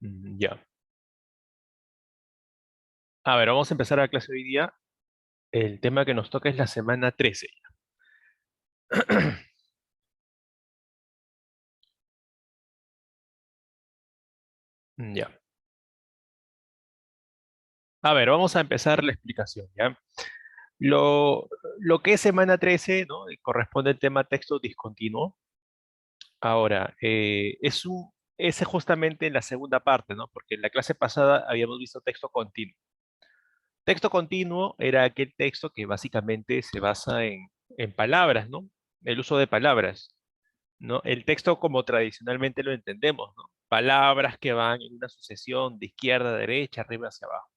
Ya. A ver, vamos a empezar la clase hoy día. El tema que nos toca es la semana 13. Ya. A ver, vamos a empezar la explicación, ¿ya? Lo que es semana 13, ¿no? Corresponde al tema texto discontinuo. Ahora, ese justamente en la segunda parte, ¿no? Porque en la clase pasada habíamos visto texto continuo. Texto continuo era aquel texto que básicamente se basa en palabras, ¿no? El uso de palabras. ¿No? El texto como tradicionalmente lo entendemos, ¿no? Palabras que van en una sucesión de izquierda a derecha, arriba hacia abajo.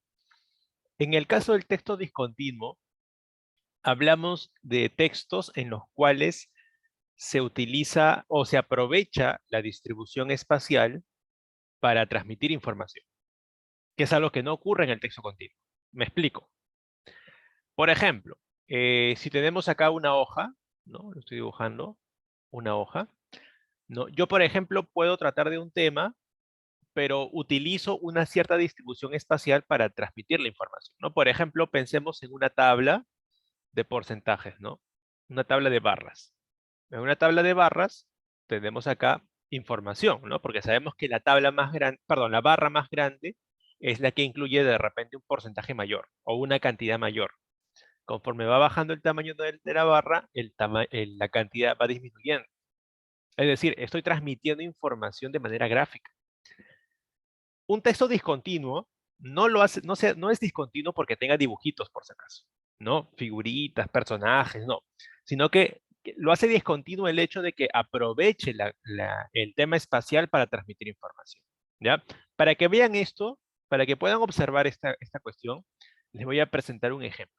En el caso del texto discontinuo, hablamos de textos en los cuales se utiliza o se aprovecha la distribución espacial para transmitir información, que es algo que no ocurre en el texto continuo. Me explico. Por ejemplo, si tenemos acá una hoja, ¿no? Lo estoy dibujando, una hoja, ¿no? Yo, por ejemplo, puedo tratar de un tema pero utilizo una cierta distribución espacial para transmitir la información, ¿no? Por ejemplo, pensemos en una tabla de porcentajes, ¿no? Una tabla de barras. En una tabla de barras tenemos acá información, ¿no? Porque sabemos que la tabla más grande, perdón, la barra más grande es la que incluye de repente un porcentaje mayor o una cantidad mayor. Conforme va bajando el tamaño de la barra, la cantidad va disminuyendo. Es decir, estoy transmitiendo información de manera gráfica. Un texto discontinuo no lo hace, no es discontinuo porque tenga dibujitos, por si acaso, ¿no? Figuritas, personajes, no. Sino que lo hace discontinuo el hecho de que aproveche el tema espacial para transmitir información, ¿ya? Para que vean esto, para que puedan observar esta cuestión, les voy a presentar un ejemplo,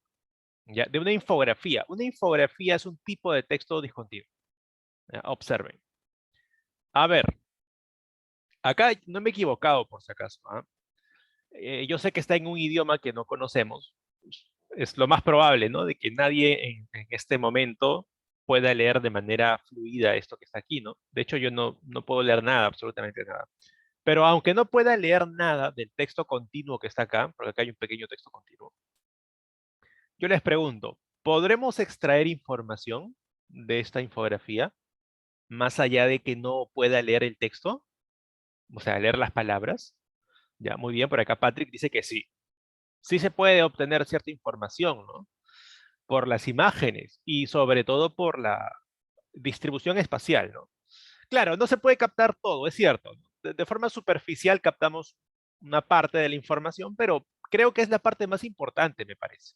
¿ya? De una infografía. Una infografía es un tipo de texto discontinuo. ¿Ya? Observen. A ver, acá no me he equivocado, por si acaso, ¿ah? Yo sé que está en un idioma que no conocemos. Es lo más probable, ¿no? De que nadie en este momento pueda leer de manera fluida esto que está aquí, ¿no? De hecho, yo no puedo leer nada, absolutamente nada. Pero aunque no pueda leer nada del texto continuo que está acá, porque acá hay un pequeño texto continuo, yo les pregunto, ¿podremos extraer información de esta infografía más allá de que no pueda leer el texto? O sea, leer las palabras. Ya, muy bien, por acá Patrick dice que sí. Sí se puede obtener cierta información, ¿no? Por las imágenes y sobre todo por la distribución espacial, ¿no? Claro, no se puede captar todo, es cierto, ¿no? De forma superficial captamos una parte de la información, pero creo que es la parte más importante, me parece,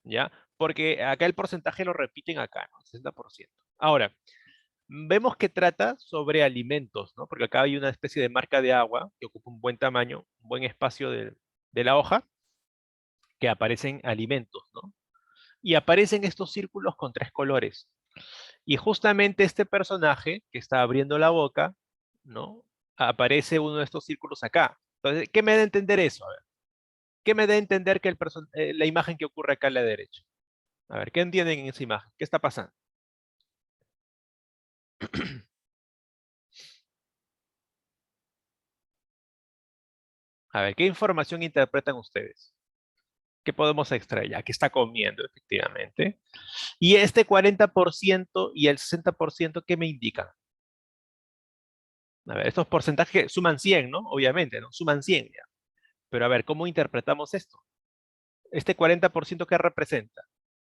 ¿ya? Porque acá el porcentaje lo repiten acá, ¿no? 60%. Ahora, vemos que trata sobre alimentos, ¿no? Porque acá hay una especie de marca de agua que ocupa un buen tamaño, un buen espacio de la hoja, que aparecen alimentos, ¿no? Y aparecen estos círculos con tres colores. Y justamente este personaje que está abriendo la boca, ¿no? Aparece uno de estos círculos acá. Entonces, ¿qué me da a entender eso? A ver, ¿qué me da a entender que la imagen que ocurre acá a la derecha? A ver, ¿qué entienden en esa imagen? ¿Qué está pasando? A ver, ¿qué información interpretan ustedes? ¿Qué podemos extraer? Ya que está comiendo, efectivamente. Y este 40% y el 60%, ¿qué me indican? A ver, estos porcentajes suman 100, ¿no? Obviamente, ¿no? Suman 100 ya. Pero a ver, ¿cómo interpretamos esto? Este 40%, ¿qué representa?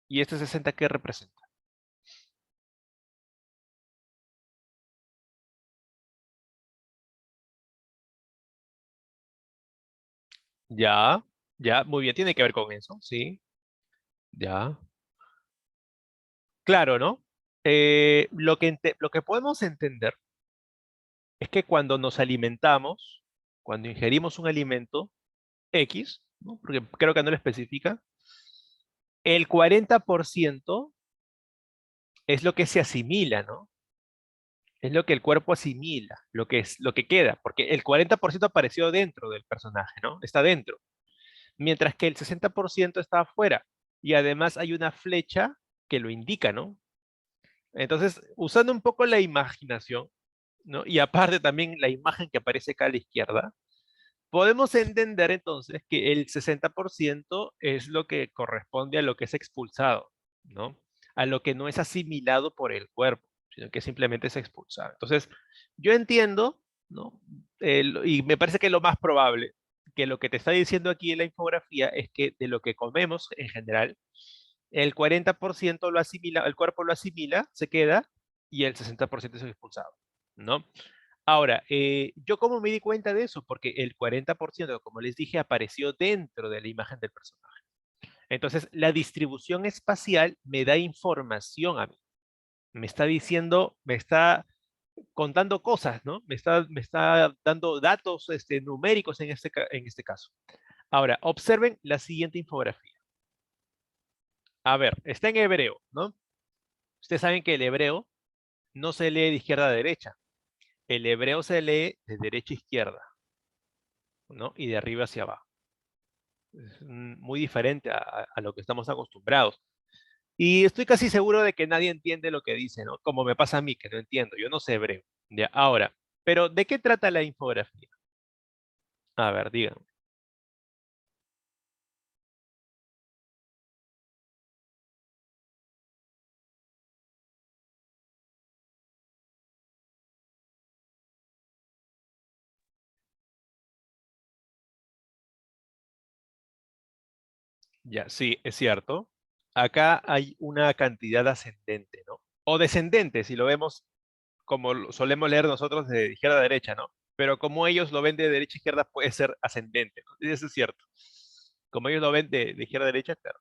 Y este 60, ¿qué representa? Ya, ya, muy bien, tiene que ver con eso, sí, ya. Claro, ¿no? Lo que podemos entender es que cuando nos alimentamos, cuando ingerimos un alimento X, ¿no? Porque creo que no lo especifica, el 40% es lo que se asimila, ¿no? Es lo que el cuerpo asimila, lo que queda, porque el 40% apareció dentro del personaje, ¿no? Está dentro, mientras que el 60% está afuera. Y además hay una flecha que lo indica, ¿no? Entonces, usando un poco la imaginación, ¿no? Y aparte también la imagen que aparece acá a la izquierda, Podemos entender entonces que el 60% es lo que corresponde a lo que es expulsado, ¿no? A lo que no es asimilado por el cuerpo, sino que simplemente es expulsado. Entonces, yo entiendo, ¿no? Y me parece que lo más probable, que lo que te está diciendo aquí en la infografía es que de lo que comemos en general, el 40% lo asimila, el cuerpo lo asimila, se queda, y el 60% es expulsado, ¿no? Ahora, ¿yo cómo me di cuenta de eso? Porque el 40%, como les dije, apareció dentro de la imagen del personaje. Entonces, la distribución espacial me da información a mí. Me está diciendo, me está contando cosas, ¿no? Me está dando datos numéricos en este caso. Ahora, observen la siguiente infografía. A ver, está en hebreo, ¿no? Ustedes saben que el hebreo no se lee de izquierda a derecha. El hebreo se lee de derecha a izquierda, ¿no? Y de arriba hacia abajo. Es muy diferente a lo que estamos acostumbrados. Y estoy casi seguro de que nadie entiende lo que dice, ¿no? Como me pasa a mí, que no entiendo. Yo no sé hebreo. Ya, ahora, pero ¿de qué trata la infografía? A ver, díganme. Ya, sí, es cierto. Acá hay una cantidad ascendente, ¿no? O descendente, si lo vemos como lo solemos leer nosotros de izquierda a derecha, ¿no? Pero como ellos lo ven de derecha a izquierda, puede ser ascendente, ¿no? Eso es cierto. Como ellos lo ven de izquierda a derecha, claro.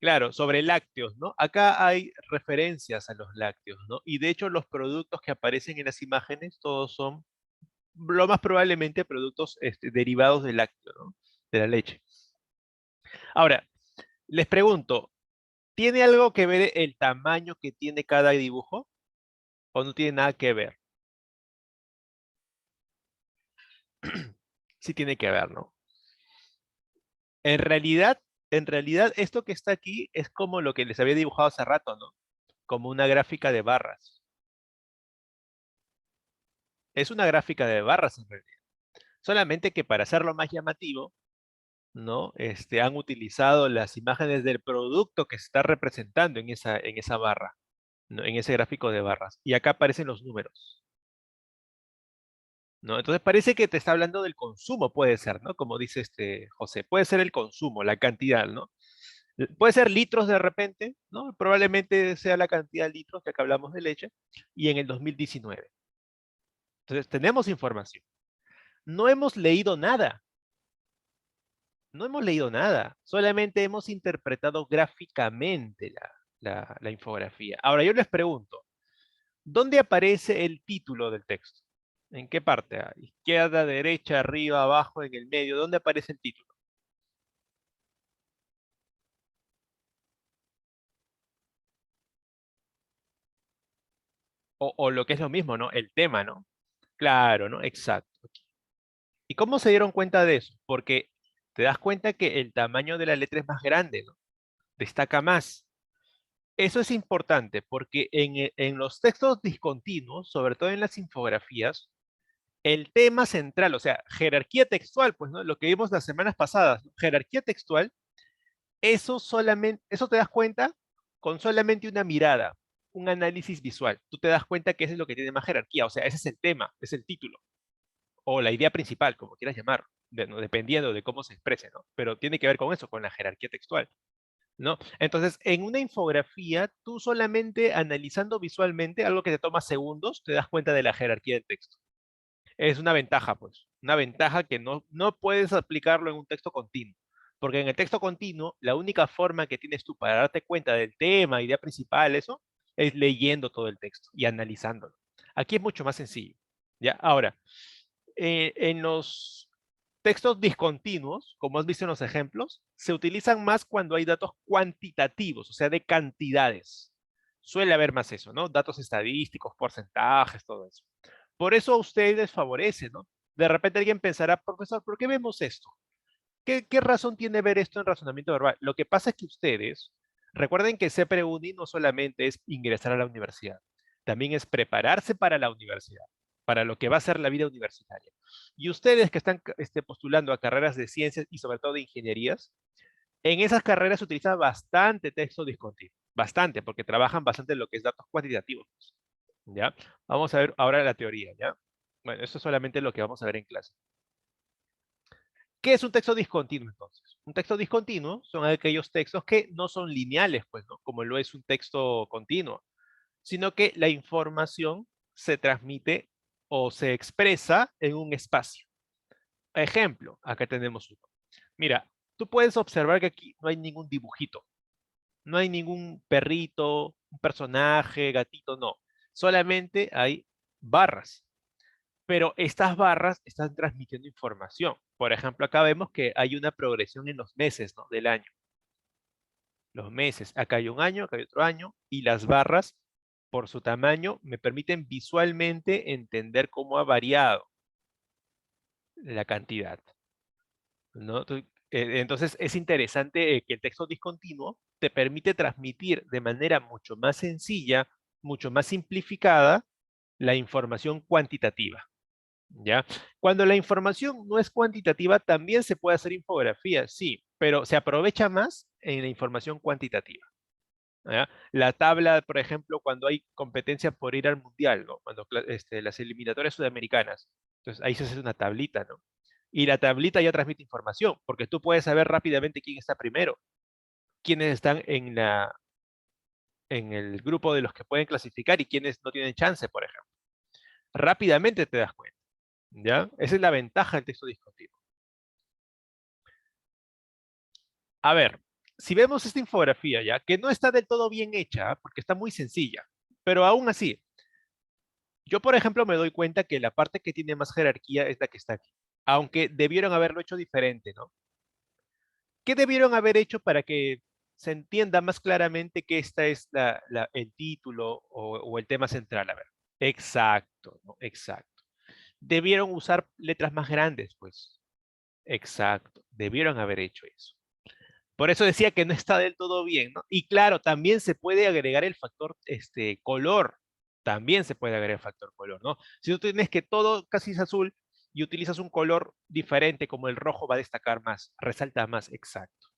Claro, sobre lácteos, ¿no? Acá hay referencias a los lácteos, ¿no? Y de hecho los productos que aparecen en las imágenes todos son lo más probablemente productos derivados del lácteo, ¿no? De la leche. Ahora, les pregunto, ¿tiene algo que ver el tamaño que tiene cada dibujo o no tiene nada que ver? Sí tiene que ver, ¿no? En realidad, en realidad esto que está aquí es como lo que les había dibujado hace rato, ¿no? Como una gráfica de barras. Es una gráfica de barras en realidad. Solamente que para hacerlo más llamativo, ¿no? Han utilizado las imágenes del producto que se está representando en esa barra, ¿no? En ese gráfico de barras. Y acá aparecen los números, ¿no? Entonces parece que te está hablando del consumo, puede ser, ¿no? Como dice José, puede ser el consumo, la cantidad, ¿no? Puede ser litros de repente, ¿no? Probablemente sea la cantidad de litros, ya que hablamos de leche, y en el 2019. Entonces tenemos información. No hemos leído nada, no hemos leído nada, solamente hemos interpretado gráficamente la infografía. Ahora yo les pregunto, ¿dónde aparece el título del texto? ¿En qué parte? ¿A izquierda, derecha, arriba, abajo, en el medio? ¿Dónde aparece el título? O lo que es lo mismo, ¿no? El tema, ¿no? Claro, ¿no? Exacto. ¿Y cómo se dieron cuenta de eso? Porque te das cuenta que el tamaño de la letra es más grande, ¿no? Destaca más. Eso es importante porque en los textos discontinuos, sobre todo en las infografías, el tema central, o sea, jerarquía textual, pues, ¿no? Lo que vimos las semanas pasadas, ¿no? Jerarquía textual, eso te das cuenta con solamente una mirada, un análisis visual. Tú te das cuenta que eso es lo que tiene más jerarquía, o sea, ese es el tema, es el título, o la idea principal, como quieras llamar, ¿no? Dependiendo de cómo se exprese, ¿no? Pero tiene que ver con eso, con la jerarquía textual, ¿no? Entonces, en una infografía, tú solamente analizando visualmente algo que te toma segundos, te das cuenta de la jerarquía del texto. Es una ventaja, pues, una ventaja que no puedes aplicarlo en un texto continuo, porque en el texto continuo, la única forma que tienes tú para darte cuenta del tema, idea principal, eso, es leyendo todo el texto y analizándolo. Aquí es mucho más sencillo. ¿Ya? Ahora, en los textos discontinuos, como has visto en los ejemplos, se utilizan más cuando hay datos cuantitativos, o sea, de cantidades. Suele haber más eso, ¿no? Datos estadísticos, porcentajes, todo eso. Por eso a ustedes les favorece, ¿no? De repente alguien pensará, profesor, ¿por qué vemos esto? ¿Qué razón tiene ver esto en razonamiento verbal? Lo que pasa es que ustedes, recuerden que CPRUNI no solamente es ingresar a la universidad, también es prepararse para la universidad. para lo que va a ser la vida universitaria. Y ustedes que están postulando a carreras de ciencias y sobre todo de ingenierías, en esas carreras se utiliza bastante texto discontinuo, bastante, porque trabajan bastante en lo que es datos cuantitativos, ¿ya? Vamos a ver ahora la teoría, ¿ya? Bueno, eso es solamente lo que vamos a ver en clase. ¿Qué es un texto discontinuo entonces? Un texto discontinuo son aquellos textos que no son lineales, pues, ¿no? Como lo es un texto continuo, sino que la información se transmite o se expresa en un espacio. Ejemplo, acá tenemos uno. Mira, tú puedes observar que aquí no hay ningún dibujito, no hay ningún perrito, un personaje, gatito, no. Solamente hay barras. Pero estas barras están transmitiendo información. Por ejemplo, acá vemos que hay una progresión en los meses, ¿no? Del año. Los meses. Acá hay un año, acá hay otro año. Y las barras, por su tamaño, me permiten visualmente entender cómo ha variado la cantidad, ¿no? Entonces, es interesante que el texto discontinuo te permite transmitir de manera mucho más sencilla, mucho más simplificada, la información cuantitativa. ¿Ya? Cuando la información no es cuantitativa, también se puede hacer infografía, sí, pero se aprovecha más en la información cuantitativa. ¿Ya? La tabla, por ejemplo, cuando hay competencia por ir al mundial, ¿no? Cuando las eliminatorias sudamericanas. Entonces ahí se hace una tablita, ¿no? Y la tablita ya transmite información, porque tú puedes saber rápidamente quién está primero, quiénes están en el grupo de los que pueden clasificar y quiénes no tienen chance, por ejemplo. Rápidamente te das cuenta. ¿Ya? Esa es la ventaja del texto discontinuo. A ver, si vemos esta infografía ya, que no está del todo bien hecha, porque está muy sencilla, pero aún así, yo por ejemplo me doy cuenta que la parte que tiene más jerarquía es la que está aquí, aunque debieron haberlo hecho diferente, ¿no? ¿Qué debieron haber hecho para que se entienda más claramente que esta es el título o el tema central? A ver, exacto, ¿no? Exacto. Debieron usar letras más grandes, pues. Exacto, debieron haber hecho eso. Por eso decía que no está del todo bien, ¿no? Y claro, también se puede agregar el factor color. También se puede agregar el factor color, ¿no? Si tú tienes que todo casi es azul y utilizas un color diferente como el rojo, va a destacar más, resalta más, exacto.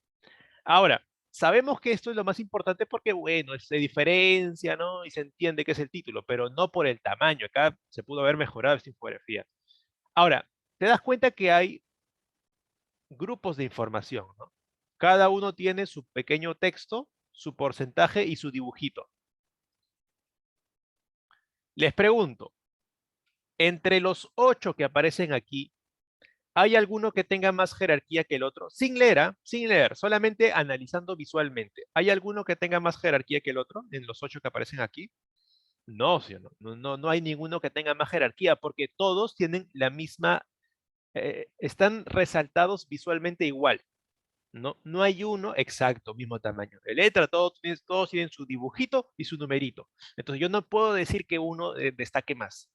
Ahora, sabemos que esto es lo más importante porque, bueno, se diferencia, ¿no? Y se entiende que es el título, pero no por el tamaño. Acá se pudo haber mejorado esta infografía. Ahora, te das cuenta que hay grupos de información, ¿no? Cada uno tiene su pequeño texto, su porcentaje y su dibujito. Les pregunto, entre los 8 que aparecen aquí, ¿hay alguno que tenga más jerarquía que el otro? Sin leer, ¿ah? Sin leer, solamente analizando visualmente. ¿Hay alguno que tenga más jerarquía que el otro en los 8 que aparecen aquí? No, ¿sí o no? No hay ninguno que tenga más jerarquía porque todos tienen la misma, están resaltados visualmente igual. No hay uno exacto, mismo tamaño de letra, todos tienen su dibujito y su numerito. Entonces yo no puedo decir que uno destaque más.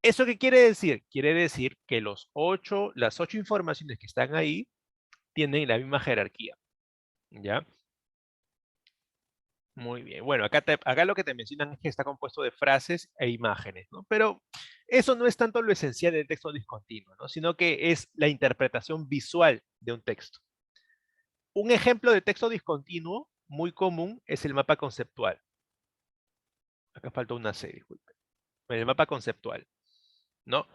¿Eso qué quiere decir? Quiere decir que las 8 informaciones que están ahí tienen la misma jerarquía. ¿Ya? Muy bien. Bueno, acá lo que te mencionan es que está compuesto de frases e imágenes, ¿no? Pero eso no es tanto lo esencial del texto discontinuo, ¿no? Sino que es la interpretación visual de un texto. Un ejemplo de texto discontinuo muy común es el mapa conceptual. Acá falta una C, disculpe. El mapa conceptual, ¿no?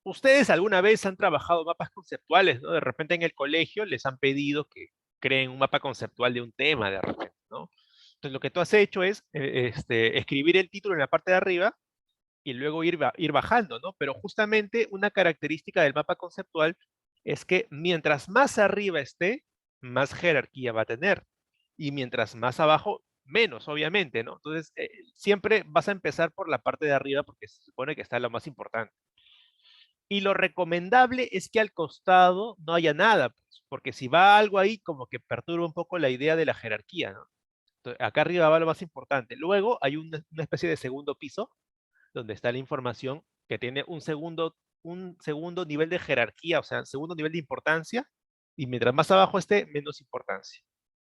Ustedes alguna vez han trabajado mapas conceptuales, ¿no? De repente en el colegio les han pedido que creen un mapa conceptual de un tema, de repente, ¿no? Entonces lo que tú has hecho es escribir el título en la parte de arriba y luego ir bajando, ¿no? Pero justamente una característica del mapa conceptual es que mientras más arriba esté, más jerarquía va a tener. Y mientras más abajo, menos, obviamente, ¿no? Entonces, siempre vas a empezar por la parte de arriba porque se supone que está lo más importante. Y lo recomendable es que al costado no haya nada, pues, porque si va algo ahí, como que perturba un poco la idea de la jerarquía, ¿no? Entonces, acá arriba va lo más importante. Luego hay una especie de segundo piso donde está la información que tiene un segundo nivel de jerarquía, o sea, segundo nivel de importancia, y mientras más abajo esté, menos importancia.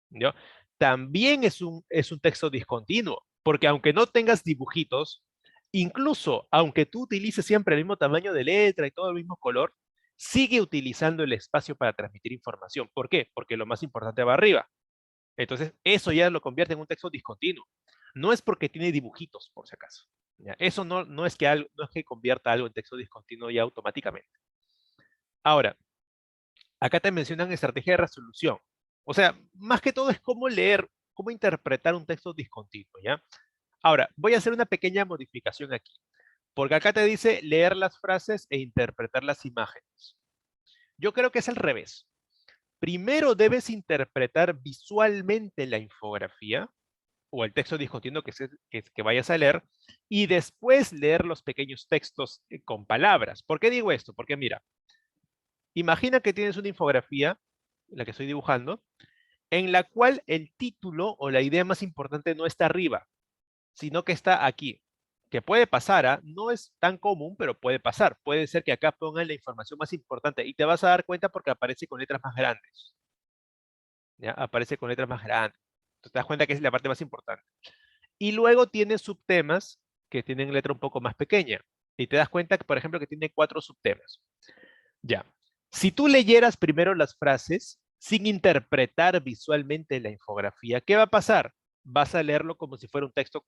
¿Ya? También es un texto discontinuo, porque aunque no tengas dibujitos, Incluso, aunque tú utilices siempre el mismo tamaño de letra y todo el mismo color, sigue utilizando el espacio para transmitir información. ¿Por qué? Porque lo más importante va arriba. Entonces, eso ya lo convierte en un texto discontinuo. No es porque tiene dibujitos, por si acaso. ¿Ya? Eso no es que no es que convierta algo en texto discontinuo ya automáticamente. Ahora, acá te mencionan estrategia de resolución. O sea, más que todo es cómo leer, cómo interpretar un texto discontinuo, ¿ya? Ahora, voy a hacer una pequeña modificación aquí, porque acá te dice leer las frases e interpretar las imágenes. Yo creo que es al revés. Primero debes interpretar visualmente la infografía o el texto discontinuo que vayas a leer y después leer los pequeños textos con palabras. ¿Por qué digo esto? Porque mira, imagina que tienes una infografía, la que estoy dibujando, en la cual el título o la idea más importante no está arriba, sino que está aquí. Que puede pasar, ¿ah? No es tan común, pero puede pasar. Puede ser que acá pongan la información más importante y te vas a dar cuenta porque aparece con letras más grandes. ¿Ya? Aparece con letras más grandes. Entonces te das cuenta que es la parte más importante. Y luego tiene subtemas que tienen letra un poco más pequeña. Y te das cuenta que, por ejemplo, que tiene 4 subtemas. Ya. Si tú leyeras primero las frases sin interpretar visualmente la infografía, ¿qué va a pasar? Vas a leerlo como si fuera un texto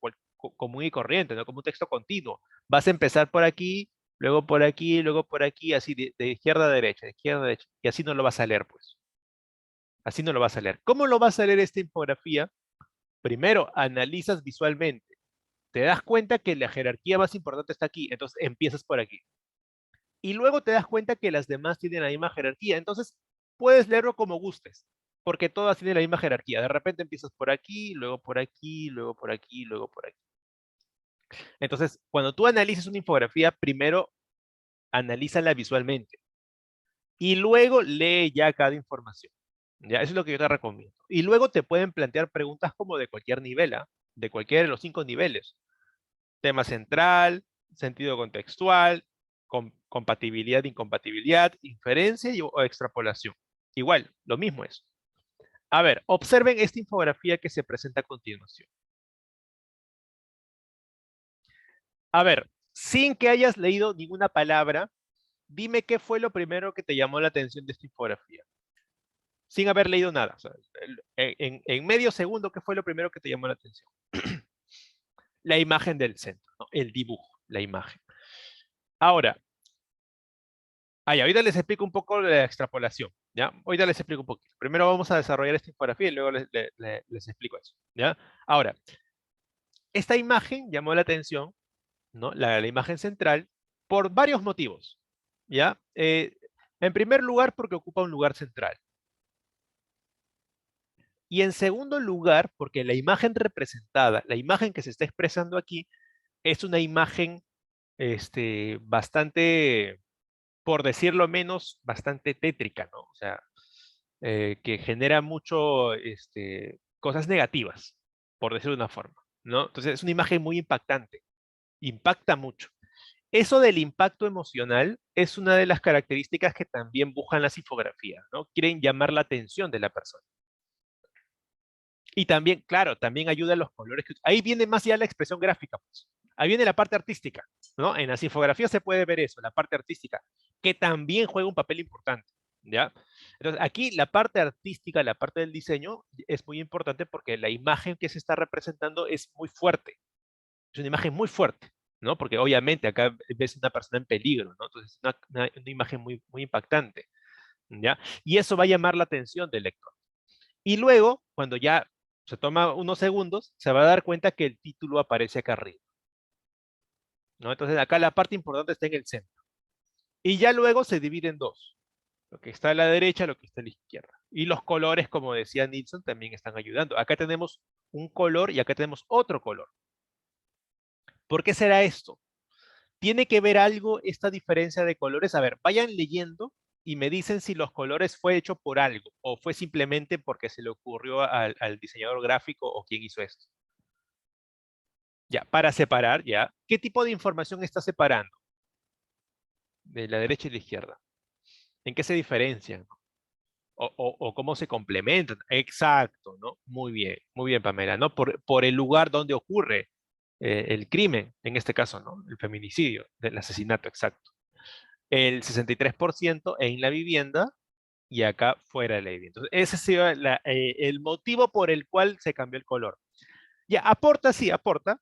común y corriente, ¿no? Como un texto continuo. Vas a empezar por aquí, luego por aquí, así de izquierda a derecha, de izquierda a derecha. Y así no lo vas a leer, pues. Así no lo vas a leer. ¿Cómo lo vas a leer esta infografía? Primero, analizas visualmente. Te das cuenta que la jerarquía más importante está aquí, entonces empiezas por aquí. Y luego te das cuenta que las demás tienen la misma jerarquía. Entonces, puedes leerlo como gustes, porque todas tienen la misma jerarquía. De repente empiezas por aquí, luego por aquí, luego por aquí, luego por aquí. Entonces, cuando tú analices una infografía, primero analízala visualmente y luego lee ya cada información. Ya, eso es lo que yo te recomiendo. Y luego te pueden plantear preguntas como de cualquier nivel, ¿ah? De cualquiera de los 5 niveles. Tema central, sentido contextual, compatibilidad, incompatibilidad, inferencia o extrapolación. Igual, lo mismo es. A ver, observen esta infografía que se presenta a continuación. A ver, sin que hayas leído ninguna palabra, dime qué fue lo primero que te llamó la atención de esta infografía. Sin haber leído nada. O sea, en medio segundo, ¿qué fue lo primero que te llamó la atención? La imagen del centro, ¿no? El dibujo, la imagen. Ahora, ahorita les explico un poco de la extrapolación, ¿ya? Ahorita les explico un poquito. Primero vamos a desarrollar esta infografía y luego les explico eso, ¿ya? Ahora, esta imagen llamó la atención, ¿no? La imagen central, por varios motivos, ¿ya? En primer lugar, porque ocupa un lugar central. Y en segundo lugar, porque la imagen representada, la imagen que se está expresando aquí, es una imagen bastante, por decirlo menos, bastante tétrica, ¿no? O sea, que genera mucho, cosas negativas, por decirlo de una forma, ¿no? Entonces es una imagen muy impactante, impacta mucho. Eso del impacto emocional es una de las características que también buscan las infografías, ¿no? Quieren llamar la atención de la persona. Y también, claro, también ayuda a los colores. Ahí viene más ya la expresión gráfica, pues. Ahí viene la parte artística, ¿no? En las infografías se puede ver eso, la parte artística, que también juega un papel importante, ¿ya? Entonces, aquí la parte artística, la parte del diseño, es muy importante porque la imagen que se está representando es muy fuerte. Es una imagen muy fuerte, ¿no? Porque obviamente acá ves una persona en peligro, ¿no? Entonces, es una imagen muy, muy impactante, ¿ya? Y eso va a llamar la atención del lector. Y luego, cuando ya se toma unos segundos, se va a dar cuenta que el título aparece acá arriba, ¿no? Entonces acá la parte importante está en el centro. Y ya luego se divide en dos. Lo que está a la derecha, lo que está a la izquierda. Y los colores, como decía Nilsson, también están ayudando. Acá tenemos un color y acá tenemos otro color. ¿Por qué será esto? ¿Tiene que ver algo esta diferencia de colores? A ver, vayan leyendo y me dicen si los colores fue hecho por algo o fue simplemente porque se le ocurrió al diseñador gráfico o quién hizo esto. Ya, para separar, ya, ¿qué tipo de información está separando? De la derecha y la izquierda. ¿En qué se diferencian? O cómo se complementan. Exacto, ¿no? Muy bien, Pamela, ¿no? Por el lugar donde ocurre el crimen, en este caso, ¿no? El feminicidio, el asesinato, exacto. El 63% en la vivienda y acá fuera de la vivienda. Entonces, ese ha sido el motivo por el cual se cambió el color. Ya, aporta, sí, aporta,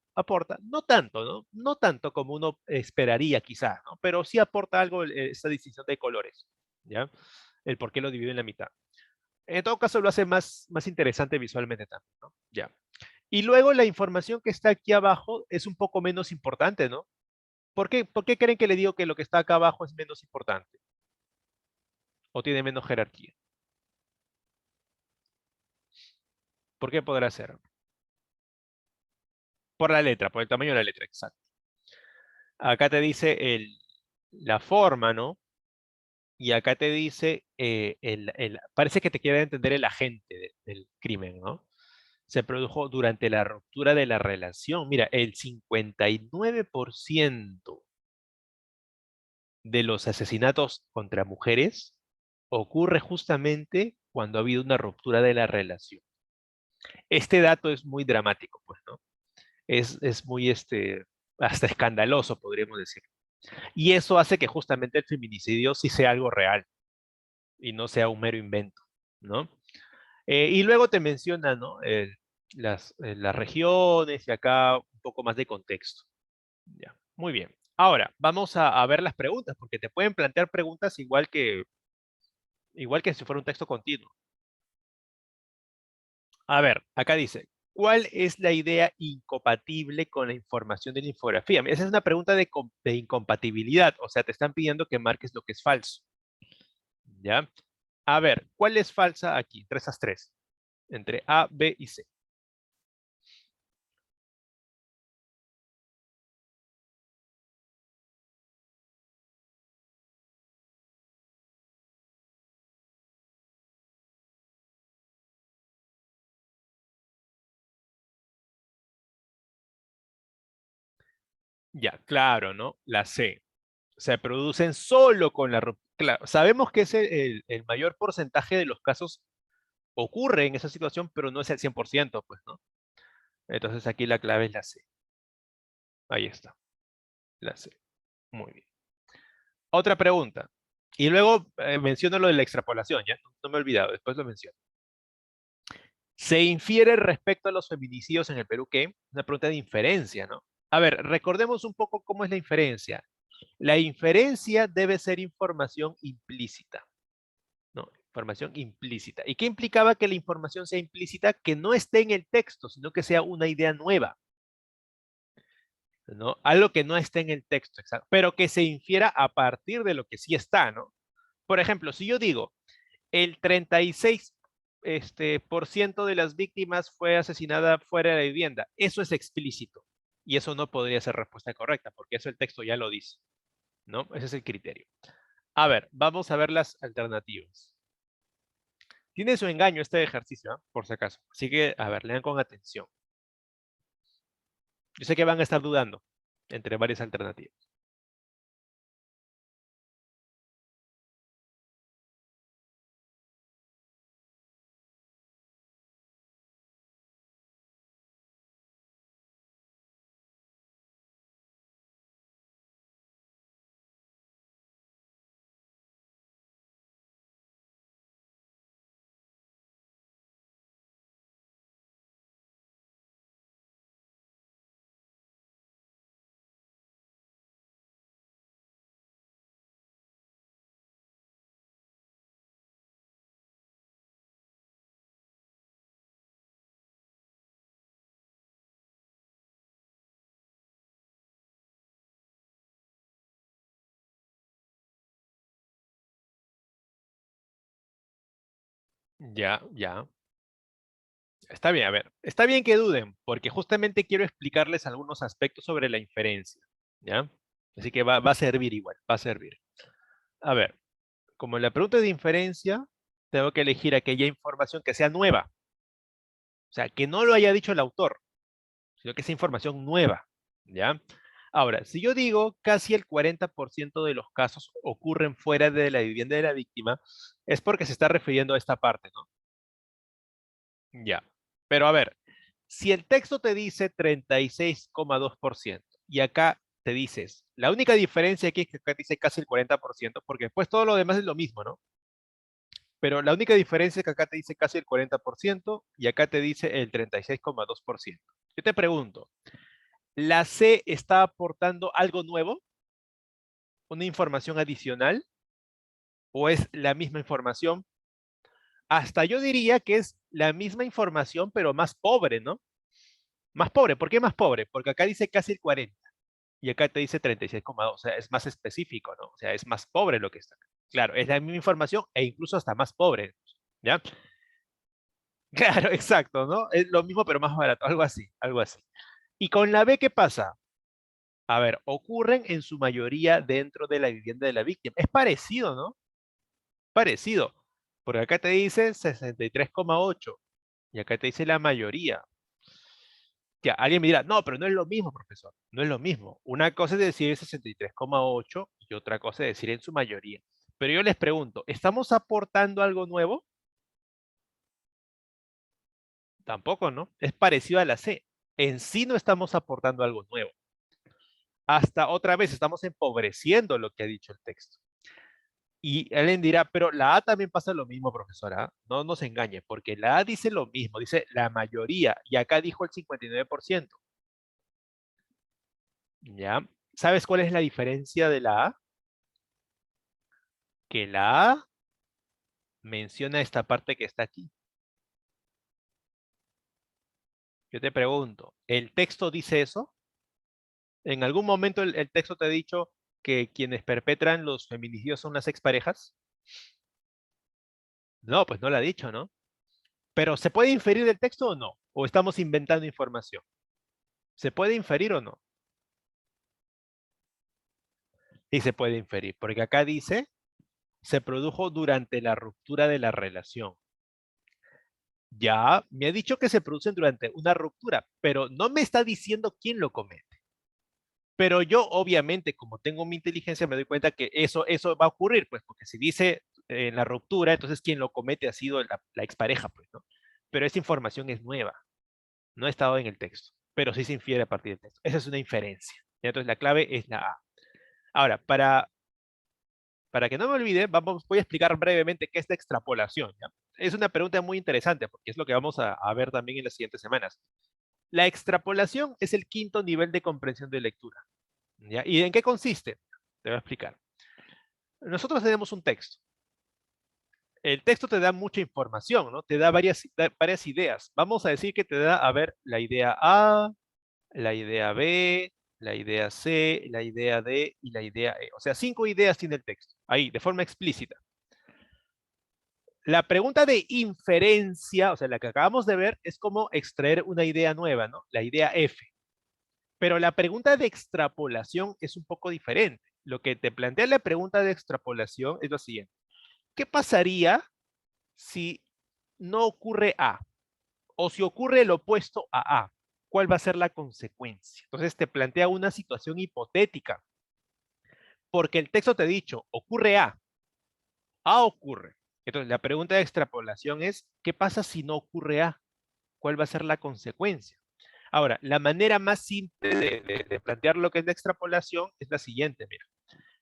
no tanto, ¿no? No tanto como uno esperaría quizás, ¿no? Pero sí aporta algo esta distinción de colores, ¿ya? El por qué lo divide en la mitad. En todo caso, lo hace más interesante visualmente también, ¿no? Ya. Y luego la información que está aquí abajo es un poco menos importante, ¿no? Por qué creen que le digo que lo que está acá abajo es menos importante? ¿O tiene menos jerarquía? ¿Por qué podrá ser? Por la letra, por el tamaño de la letra, exacto. Acá te dice la forma, ¿no? Y acá te dice, parece que te quiere entender el agente del crimen, ¿no? Se produjo durante la ruptura de la relación. Mira, el 59% de los asesinatos contra mujeres ocurre justamente cuando ha habido una ruptura de la relación. Este dato es muy dramático, pues, ¿no? Es muy, hasta escandaloso, podríamos decir. Y eso hace que justamente el feminicidio sí sea algo real y no sea un mero invento, ¿no? Y luego te menciona, ¿no? Las regiones y acá un poco más de contexto. Ya, muy bien. Ahora, vamos a ver las preguntas, porque te pueden plantear preguntas igual que si fuera un texto continuo. A ver, acá dice, ¿cuál es la idea incompatible con la información de la infografía? Mira, esa es una pregunta de incompatibilidad, o sea, te están pidiendo que marques lo que es falso, ¿ya? A ver, ¿cuál es falsa aquí? Entre esas tres, entre A, B y C. Ya, claro, ¿no? La C. Se producen solo con la ruptura. Claro, sabemos que es el mayor porcentaje de los casos ocurre en esa situación, pero no es el 100%, pues, ¿no? Entonces aquí la clave es la C. Ahí está, la C. Muy bien. Otra pregunta. Y luego menciono lo de la extrapolación, ¿ya? No me he olvidado, después lo menciono. ¿Se infiere respecto a los feminicidios en el Perú qué? Una pregunta de inferencia, ¿no? A ver, recordemos un poco cómo es la inferencia. La inferencia debe ser información implícita, ¿no? Información implícita. ¿Y qué implicaba que la información sea implícita? Que no esté en el texto, sino que sea una idea nueva, ¿no? Algo que no esté en el texto, exacto, pero que se infiera a partir de lo que sí está, ¿no? Por ejemplo, si yo digo, el 36 por ciento de las víctimas fue asesinada fuera de la vivienda, eso es explícito. Y eso no podría ser respuesta correcta, porque eso el texto ya lo dice, ¿no? Ese es el criterio. A ver, vamos a ver las alternativas. Tiene su engaño este ejercicio, ¿eh? Por si acaso. Así que, a ver, lean con atención. Yo sé que van a estar dudando entre varias alternativas. Ya, ya. Está bien, a ver. Está bien que duden, porque justamente quiero explicarles algunos aspectos sobre la inferencia, ¿ya? Así que va a servir igual, va a servir. A ver, como la pregunta es de inferencia, tengo que elegir aquella información que sea nueva. O sea, que no lo haya dicho el autor, sino que sea información nueva, ¿ya? Ahora, si yo digo casi el 40% de los casos ocurren fuera de la vivienda de la víctima, es porque se está refiriendo a esta parte, ¿no? Ya. Pero a ver, Si el texto te dice 36,2% y acá te dices, la única diferencia aquí es que acá te dice casi el 40%, porque después todo lo demás es lo mismo, ¿no? Pero la única diferencia es que acá te dice casi el 40% y acá te dice el 36,2%. Yo te pregunto, ¿la C está aportando algo nuevo? ¿Una información adicional? ¿O es la misma información? Hasta yo diría que es la misma información, pero más pobre, ¿no? Más pobre. ¿Por qué más pobre? Porque acá dice casi el 40 y acá te dice 36,2. O sea, es más específico, ¿no? O sea, es más pobre lo que está acá. Claro, es la misma información e incluso hasta más pobre, ¿ya? Claro, exacto, ¿no? Es lo mismo pero más barato, algo así, algo así. ¿Y con la B qué pasa? A ver, ocurren en su mayoría dentro de la vivienda de la víctima. Es parecido, ¿no? Parecido. Porque acá te dice 63,8 y acá te dice la mayoría. Ya, alguien me dirá, no, pero no es lo mismo, profesor. No es lo mismo. Una cosa es decir 63,8 y otra cosa es decir en su mayoría. Pero yo les pregunto, ¿estamos aportando algo nuevo? Tampoco, ¿no? Es parecido a la C. En sí no estamos aportando algo nuevo. Hasta otra vez estamos empobreciendo lo que ha dicho el texto. Y alguien dirá, pero la A también pasa lo mismo, profesora. No nos engañe, porque la A dice lo mismo, dice la mayoría, y acá dijo el 59%. ¿Ya? ¿Sabes cuál es la diferencia de la A? Que la A menciona esta parte que está aquí. Yo te pregunto, ¿el texto dice eso? ¿En algún momento el texto te ha dicho que quienes perpetran los feminicidios son las exparejas? No, pues no lo ha dicho, ¿no? Pero ¿se puede inferir del texto o no? ¿O estamos inventando información? ¿Se puede inferir o no? Sí se puede inferir, porque acá dice, se produjo durante la ruptura de la relación. Ya me ha dicho que se producen durante una ruptura, pero no me está diciendo quién lo comete. Pero yo, obviamente, como tengo mi inteligencia, me doy cuenta que eso va a ocurrir, pues, porque si dice en la ruptura, entonces quien lo comete ha sido la expareja, pues, ¿no? Pero esa información es nueva, no ha estado en el texto, pero sí se infiere a partir del texto. Esa es una inferencia. ¿Ya? Entonces la clave es la A. Ahora, para que no me olvide, voy a explicar brevemente qué es la extrapolación, ¿ya? Es una pregunta muy interesante porque es lo que vamos a ver también en las siguientes semanas. La extrapolación es el quinto nivel de comprensión de lectura, ¿ya? ¿Y en qué consiste? Te voy a explicar. Nosotros tenemos un texto. El texto te da mucha información, ¿no? Te da varias ideas. Vamos a decir que te da, a ver, la idea A, la idea B, la idea C, la idea D y la idea E. O sea, 5 ideas tiene el texto, ahí, de forma explícita. La pregunta de inferencia, o sea, la que acabamos de ver, es como extraer una idea nueva, ¿no? La idea F. Pero la pregunta de extrapolación es un poco diferente. Lo que te plantea la pregunta de extrapolación es lo siguiente. ¿Qué pasaría si no ocurre A? O si ocurre el opuesto a A. ¿Cuál va a ser la consecuencia? Entonces te plantea una situación hipotética. Porque el texto te ha dicho, ocurre A. A ocurre. Entonces la pregunta de extrapolación es, ¿qué pasa si no ocurre A? ¿Cuál va a ser la consecuencia? Ahora, la manera más simple de plantear lo que es la extrapolación es la siguiente, mira.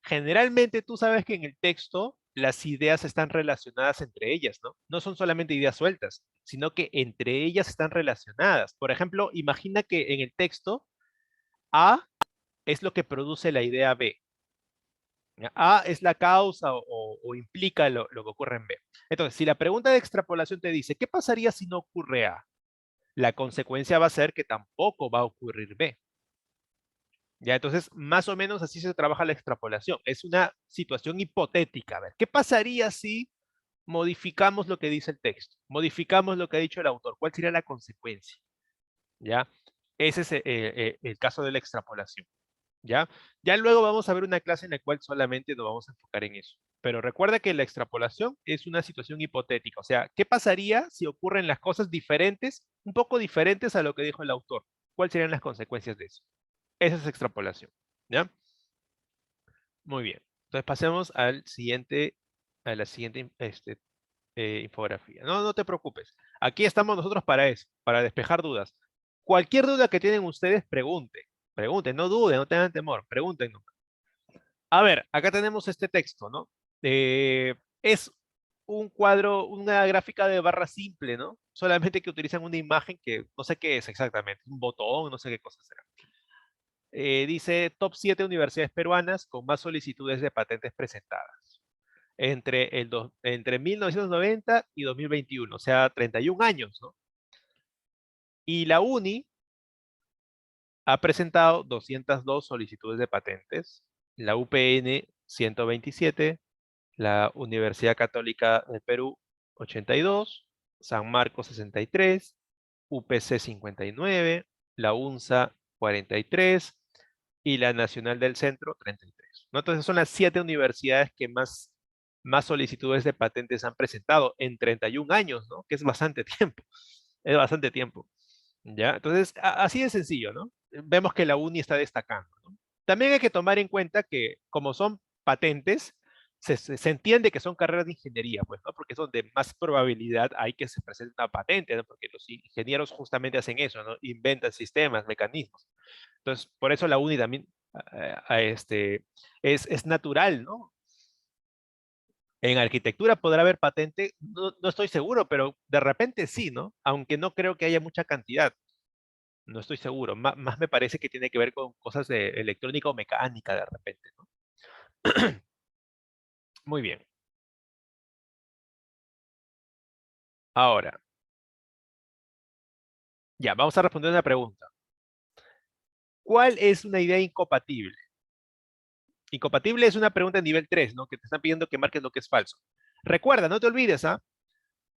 Generalmente tú sabes que en el texto las ideas están relacionadas entre ellas, ¿no? No son solamente ideas sueltas, sino que entre ellas están relacionadas. Por ejemplo, imagina que en el texto A es lo que produce la idea B. ¿Ya? A es la causa o implica lo que ocurre en B. Entonces, si la pregunta de extrapolación te dice, ¿qué pasaría si no ocurre A? La consecuencia va a ser que tampoco va a ocurrir B. Ya, entonces, más o menos así se trabaja la extrapolación. Es una situación hipotética. A ver, ¿qué pasaría si modificamos lo que dice el texto? Modificamos lo que ha dicho el autor. ¿Cuál sería la consecuencia? ¿Ya? Ese es el caso de la extrapolación. ¿Ya? Ya luego vamos a ver una clase en la cual solamente nos vamos a enfocar en eso. Pero recuerda que la extrapolación es una situación hipotética. O sea, ¿qué pasaría si ocurren las cosas diferentes, un poco diferentes a lo que dijo el autor? ¿Cuáles serían las consecuencias de eso? Esa es extrapolación. ¿Ya? Muy bien. Entonces pasemos a la siguiente infografía. No, no te preocupes. Aquí estamos nosotros para eso, para despejar dudas. Cualquier duda que tienen ustedes, pregunten. Pregunten, no duden, no tengan temor, pregunten. A ver, acá tenemos este texto, ¿no? Es un cuadro, una gráfica de barra simple, ¿no? Solamente que utilizan una imagen que no sé qué es exactamente, un botón, no sé qué cosa será. Dice top 7 universidades peruanas con más solicitudes de patentes presentadas entre 1990 y 2021, o sea, 31 años, ¿no? Y la UNI ha presentado 202 solicitudes de patentes, la UPN 127, la Universidad Católica del Perú 82, San Marcos 63, UPC 59, la UNSA 43 y la Nacional del Centro 33. ¿No? Entonces son las 7 universidades que más solicitudes de patentes han presentado en 31 años, ¿no? Que es bastante tiempo. Es bastante tiempo. ¿Ya? Entonces, así de sencillo, ¿no? Vemos que la UNI está destacando, ¿no? También hay que tomar en cuenta que como son patentes, se entiende que son carreras de ingeniería, pues, ¿no? Porque es donde más probabilidad hay que se presente una patente, ¿no? Porque los ingenieros justamente hacen eso, ¿no? Inventan sistemas, mecanismos. Entonces, por eso la UNI también es natural, ¿no? En arquitectura podrá haber patente, no, no estoy seguro, pero de repente sí, ¿no? Aunque no creo que haya mucha cantidad. No estoy seguro. Más me parece que tiene que ver con cosas de electrónica o mecánica de repente, ¿no? Muy bien. Ahora, ya, vamos a responder una pregunta. ¿Cuál es una idea incompatible? Incompatible es una pregunta de nivel 3, ¿no? Que te están pidiendo que marques lo que es falso. Recuerda, no te olvides, ¿ah?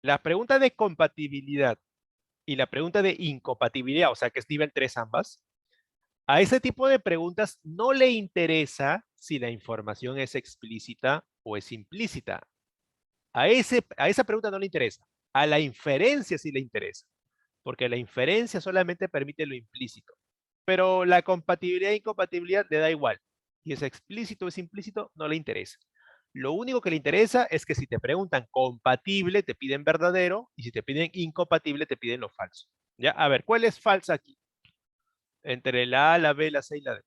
La pregunta de compatibilidad y la pregunta de incompatibilidad, o sea, que es nivel 3 ambas, a ese tipo de preguntas no le interesa si la información es explícita o es implícita. A esa pregunta no le interesa. A la inferencia sí le interesa, porque la inferencia solamente permite lo implícito. Pero la compatibilidad e incompatibilidad le da igual. Si es explícito o es implícito, no le interesa. Lo único que le interesa es que si te preguntan compatible, te piden verdadero, y si te piden incompatible, te piden lo falso. ¿Ya? A ver, ¿cuál es falsa aquí? Entre la A, la B, la C y la D.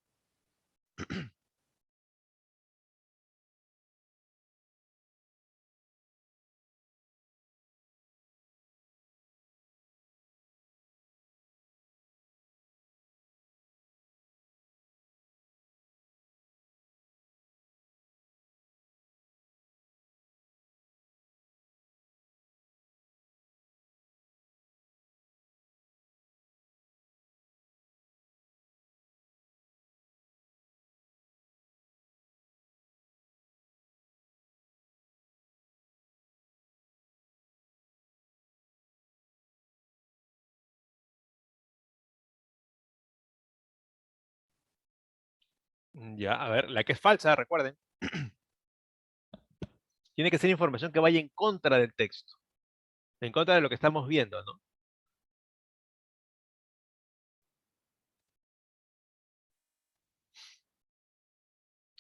Ya, a ver, la que es falsa, recuerden, tiene que ser información que vaya en contra del texto, en contra de lo que estamos viendo, ¿no?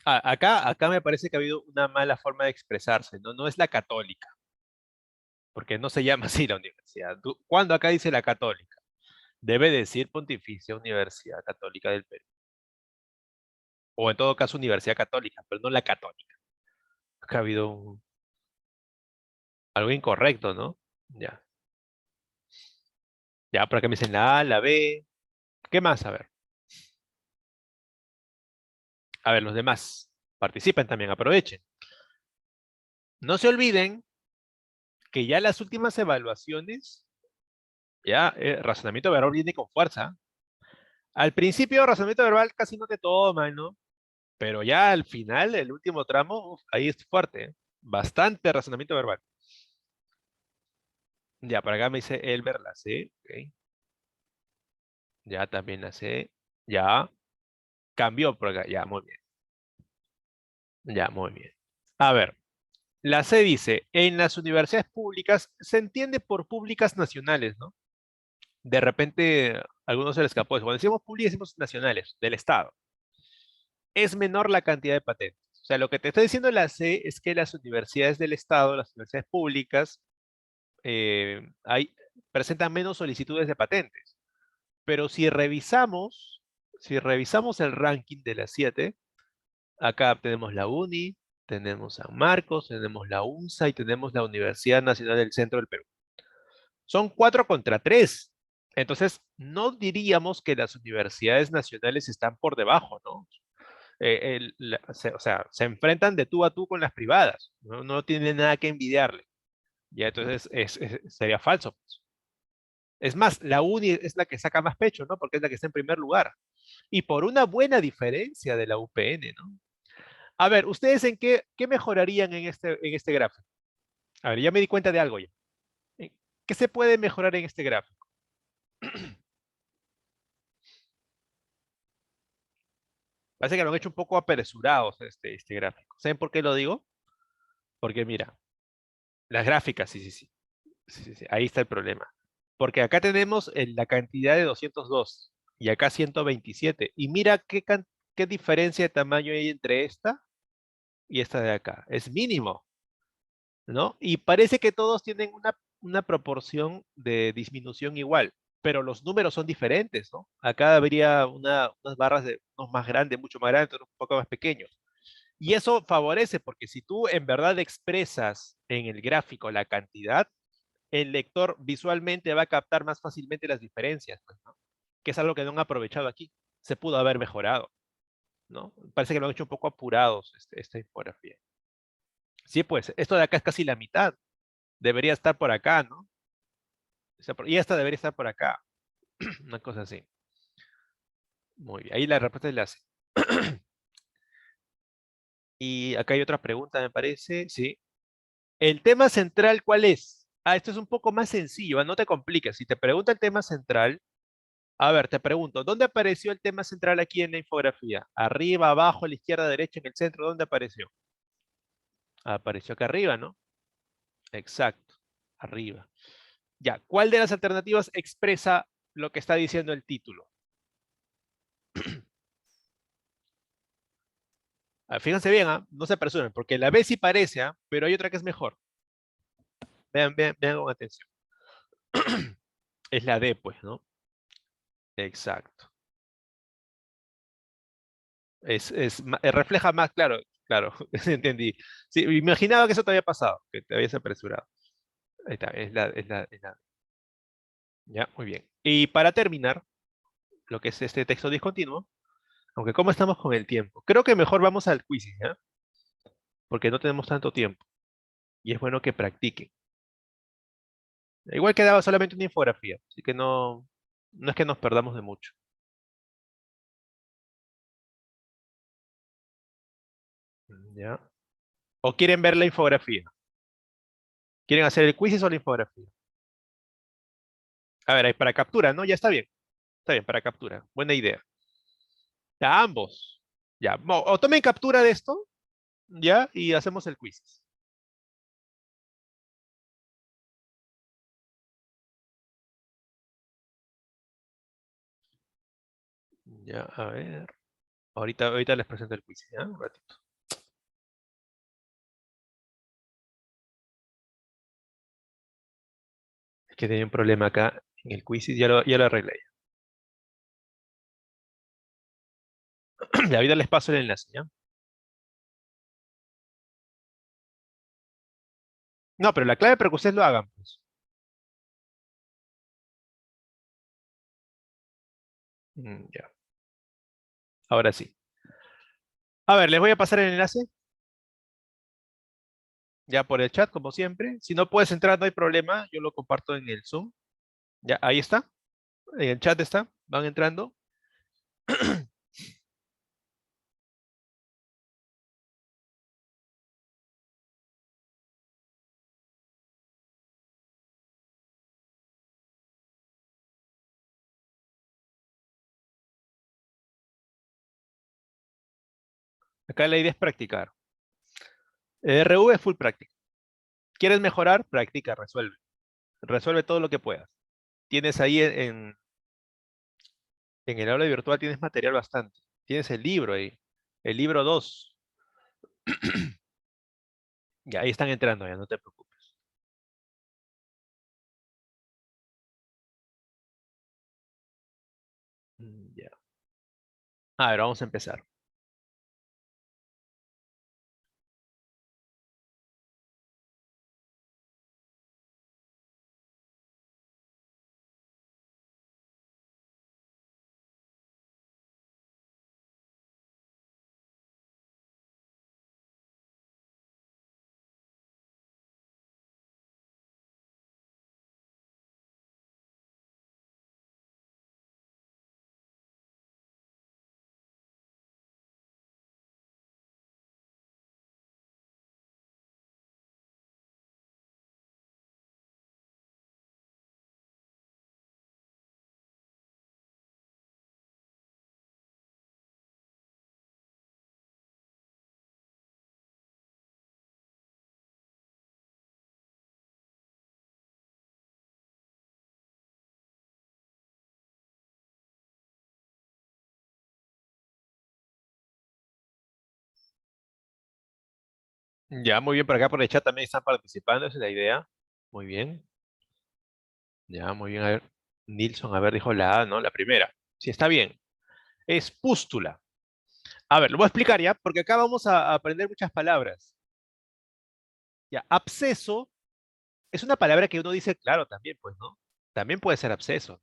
Acá me parece que ha habido una mala forma de expresarse, ¿no? No es la católica, porque no se llama así la universidad. ¿Cuándo acá dice la católica? Debe decir Pontificia Universidad Católica del Perú. O en todo caso Universidad Católica, pero no la católica. Acá ha habido algo incorrecto, ¿no? Ya. Ya, por acá me dicen la A, la B. ¿Qué más? A ver, los demás. Participen también, aprovechen. No se olviden que ya las últimas evaluaciones, ya, razonamiento verbal viene con fuerza. Al principio, razonamiento verbal casi no te toman, ¿no? Pero ya al final, el último tramo, uf, ahí es fuerte, ¿eh? Bastante razonamiento verbal. Ya, para acá me dice Elber, la C. Ok. Ya también la C. Ya. Cambió por acá. Ya, muy bien. Ya, muy bien. A ver, la C dice, en las universidades públicas se entiende por públicas nacionales, ¿no? De repente, a algunos se les escapó eso. Cuando decimos públicas, decimos nacionales, del Estado. Es menor la cantidad de patentes. O sea, lo que te está diciendo la C es que las universidades del Estado, las universidades públicas, hay, presentan menos solicitudes de patentes. Pero si revisamos el ranking de las 7, acá tenemos la UNI, tenemos San Marcos, tenemos la UNSA y tenemos la Universidad Nacional del Centro del Perú. Son 4 contra 3. Entonces, no diríamos que las universidades nacionales están por debajo, ¿no? O sea, se enfrentan de tú a tú con las privadas, no, no tienen nada que envidiarle. Ya, entonces sería falso, pues. Es más, la UNI es la que saca más pecho, ¿no? Porque es la que está en primer lugar. Y por una buena diferencia de la UPN, ¿no? A ver, ¿ustedes en qué mejorarían en este gráfico? A ver, ya me di cuenta de algo ya. ¿En ¿Qué se puede mejorar en este gráfico? Parece que lo han hecho un poco apresurados este gráfico. ¿Saben por qué lo digo? Porque mira, las gráficas, sí, sí, sí. Sí, sí, sí, ahí está el problema. Porque acá tenemos la cantidad de 202 y acá 127. Y mira qué diferencia de tamaño hay entre esta y esta de acá. Es mínimo, ¿no? Y parece que todos tienen una proporción de disminución igual, pero los números son diferentes, ¿no? Acá habría unas barras de unos más grandes, mucho más grandes, otros un poco más pequeños. Y eso favorece, porque si tú en verdad expresas en el gráfico la cantidad, el lector visualmente va a captar más fácilmente las diferencias, pues, ¿no? Que es algo que no han aprovechado aquí. Se pudo haber mejorado, ¿no? Parece que lo han hecho un poco apurados esta infografía. Sí, pues, esto de acá es casi la mitad. Debería estar por acá, ¿no? O sea, y esta debería estar por acá. Una cosa así. Muy bien. Ahí la respuesta es la C. Y acá hay otra pregunta, me parece. Sí. ¿El tema central cuál es? Ah, esto es un poco más sencillo, ¿ah? No te compliques. Si te pregunta el tema central, a ver, te pregunto, ¿dónde apareció el tema central aquí en la infografía? ¿Arriba, abajo, a la izquierda, derecha, en el centro? ¿Dónde apareció? Apareció acá arriba, ¿no? Exacto, arriba. Ya, ¿cuál de las alternativas expresa lo que está diciendo el título? Ah, fíjense bien, ¿ah? No se apresuren, porque la B sí parece, ¿ah? Pero hay otra que es mejor. Vean, vean, vean con atención. Es la D, pues, ¿no? Exacto. Refleja más, claro, claro, entendí. Sí, imaginaba que eso te había pasado, que te habías apresurado. Ahí está, es la. Ya, muy bien. Y para terminar, lo que es este texto discontinuo, aunque cómo estamos con el tiempo, creo que mejor vamos al quiz, ¿ya? Porque no tenemos tanto tiempo y es bueno que practiquen. Igual quedaba solamente una infografía, así que no es que nos perdamos de mucho. ¿Ya? ¿O quieren ver la infografía? ¿Quieren hacer el quiz o la infografía? A ver, ahí para captura, ¿no? Ya está bien, para captura. Buena idea. Ya, ambos. Ya, o tomen captura de esto, ¿ya? Y hacemos el quiz. Ya, a ver. Ahorita les presento el quiz, ¿ya? Un ratito. Es que tenía un problema acá en el quiz y ya lo arreglé. Ya, ahorita les paso el enlace, ¿ya? No, pero la clave para que ustedes lo hagan, pues. Ya, ahora sí. A ver, les voy a pasar el enlace, ya por el chat, como siempre. Si no puedes entrar, no hay problema. Yo lo comparto en el Zoom. Ya, ahí está. En el chat está. Van entrando. Acá la idea es practicar. RV es full práctica. ¿Quieres mejorar? Practica, resuelve. Resuelve todo lo que puedas. Tienes ahí en el aula virtual, tienes material bastante. Tienes el libro ahí. El libro 2. Ya, ahí están entrando, ya no te preocupes. Ya. A ver, vamos a empezar. Ya, muy bien, por acá por el chat también están participando, esa es la idea. Muy bien, ya, muy bien. A ver, Nilsson, a ver, dijo la A, ¿no? La primera. Sí, está bien. Es pústula. A ver, lo voy a explicar ya, porque acá vamos a aprender muchas palabras. Ya, absceso es una palabra que uno dice, claro, también, pues, ¿no? También puede ser absceso.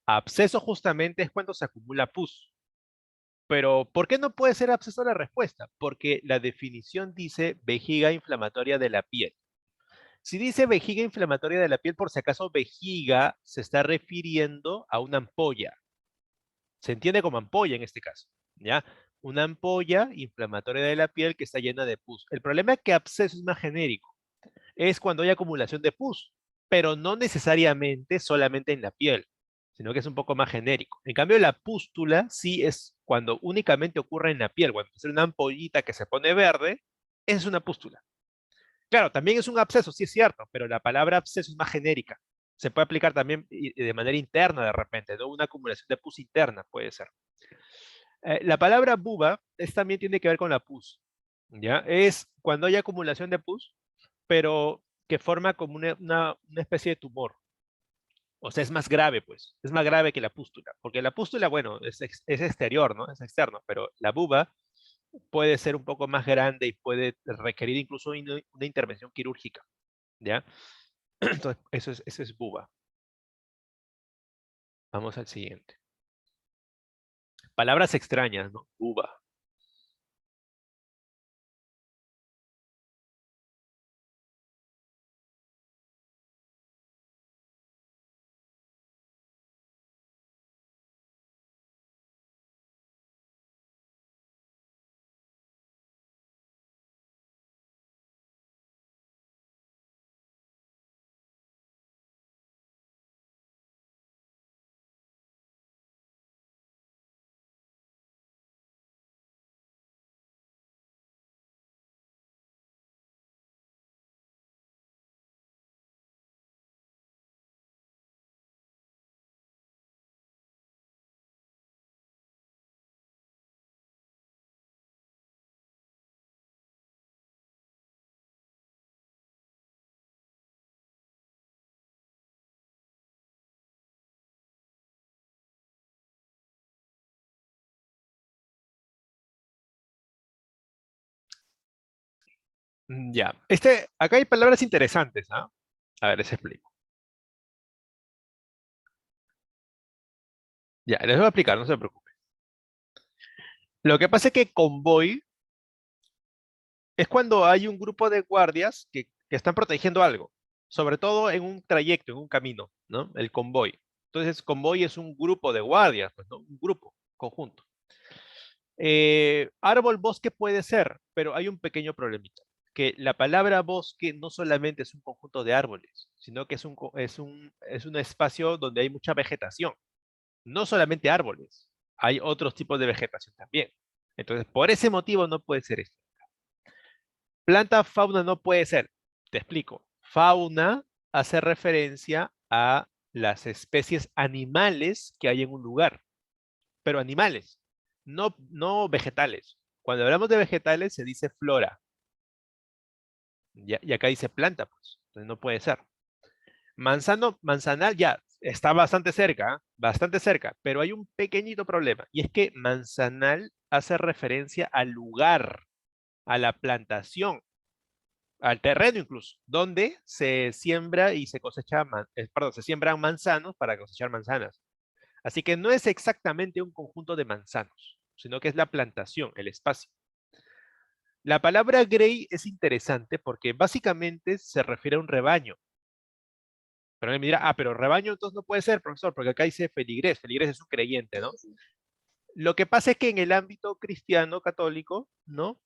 Absceso justamente es cuando se acumula pus. Pero, ¿por qué no puede ser absceso la respuesta? Porque la definición dice vejiga inflamatoria de la piel. Si dice vejiga inflamatoria de la piel, por si acaso vejiga se está refiriendo a una ampolla. Se entiende como ampolla en este caso, ¿ya? Una ampolla inflamatoria de la piel que está llena de pus. El problema es que absceso es más genérico. Es cuando hay acumulación de pus, pero no necesariamente solamente en la piel, sino que es un poco más genérico. En cambio, la pústula sí es cuando únicamente ocurre en la piel, cuando es una ampollita que se pone verde, esa es una pústula. Claro, también es un absceso, sí es cierto, pero la palabra absceso es más genérica. Se puede aplicar también de manera interna de repente, ¿no? Una acumulación de pus interna puede ser. La palabra buba también tiene que ver con la pus, ¿ya? Es cuando hay acumulación de pus, pero que forma como una especie de tumor. O sea, es más grave, pues. Es más grave que la pústula. Porque la pústula, bueno, es exterior, ¿no? Es externo, pero la buba puede ser un poco más grande y puede requerir incluso una intervención quirúrgica, ¿ya? Entonces, eso es buba. Vamos al siguiente. Palabras extrañas, ¿no? Buba. Ya. Acá hay palabras interesantes, ¿ah? A ver, les explico. Ya, les voy a explicar, no se preocupen. Lo que pasa es que convoy es cuando hay un grupo de guardias que están protegiendo algo, sobre todo en un trayecto, en un camino, ¿no? El convoy. Entonces, convoy es un grupo de guardias, pues, ¿no? Un grupo, conjunto. Árbol, bosque puede ser, pero hay un pequeño problemita, que la palabra bosque no solamente es un conjunto de árboles, sino que es un espacio donde hay mucha vegetación, no solamente árboles, hay otros tipos de vegetación también. Entonces, por ese motivo no puede ser esto. Planta, fauna no puede ser. Te explico. Fauna hace referencia a las especies animales que hay en un lugar, pero animales, no vegetales. Cuando hablamos de vegetales se dice flora, y acá dice planta, pues, entonces no puede ser. Manzano, manzanal, ya, Está bastante cerca, ¿ah? Bastante cerca, pero hay un pequeñito problema, y es que manzanal hace referencia al lugar, a la plantación, al terreno incluso, donde se siembra y se cosecha, perdón, se siembran manzanos para cosechar manzanas. Así que no es exactamente un conjunto de manzanos, sino que es la plantación, el espacio. La palabra grey es interesante porque básicamente se refiere a un rebaño. Pero él me dirá, pero rebaño entonces no puede ser, profesor, porque acá dice feligrés. Feligrés es un creyente, ¿no? Lo que pasa es que en el ámbito cristiano católico, ¿no?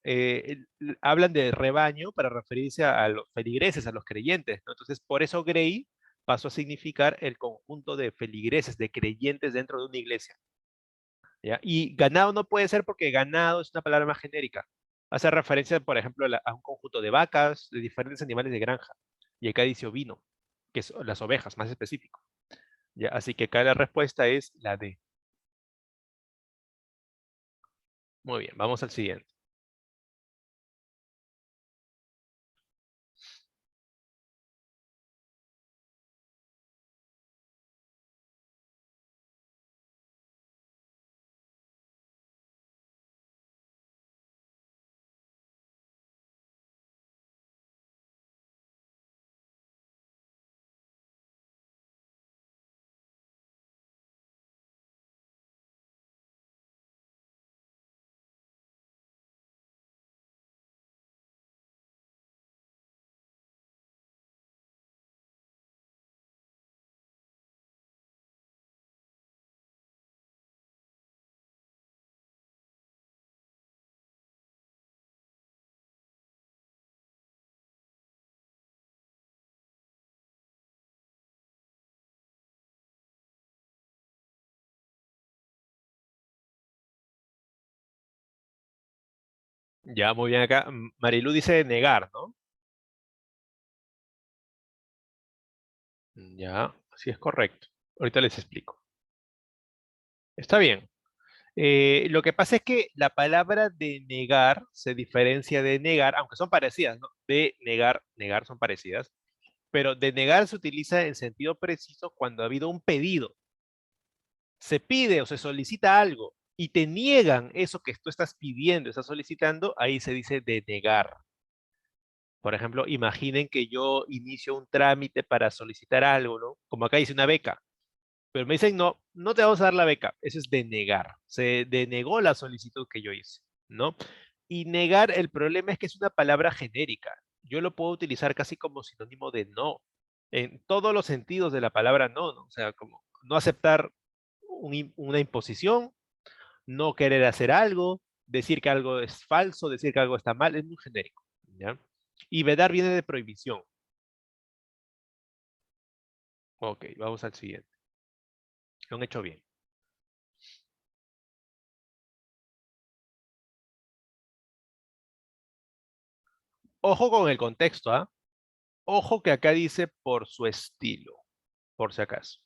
Hablan de rebaño para referirse a los feligreses, a los creyentes, ¿no? Entonces, por eso Grey pasó a significar el conjunto de feligreses, de creyentes dentro de una iglesia, ¿ya? Y ganado no puede ser porque ganado es una palabra más genérica. Hace referencia, por ejemplo, a un conjunto de vacas, de diferentes animales de granja. Y acá dice ovino, que son las ovejas, más específico. ¿Ya? Así que acá la respuesta es la D. Muy bien, vamos al siguiente. Ya, muy bien acá. Marilu dice negar, ¿no? Ya, sí es correcto. Ahorita les explico. Está bien. Lo que pasa es que la palabra de negar se diferencia de negar, aunque son parecidas, ¿no? De negar, negar son parecidas, pero de negar se utiliza en sentido preciso cuando ha habido un pedido. Se pide o se solicita algo y te niegan eso que tú estás pidiendo, estás solicitando, ahí se dice de negar. Por ejemplo, imaginen que yo inicio un trámite para solicitar algo, ¿no? Como acá dice una beca, pero me dicen, no, no te vamos a dar la beca. Eso es denegar. Se denegó la solicitud que yo hice, ¿no? Y negar, el problema es que es una palabra genérica. Yo lo puedo utilizar casi como sinónimo de no, en todos los sentidos de la palabra no, ¿no? O sea, como no aceptar una imposición, no querer hacer algo, decir que algo es falso, decir que algo está mal, es muy genérico, ¿ya? Y vedar viene de prohibición. Ok, vamos al siguiente. Lo han hecho bien. Ojo con el contexto, ¿ah? Ojo que acá dice por su estilo, por si acaso.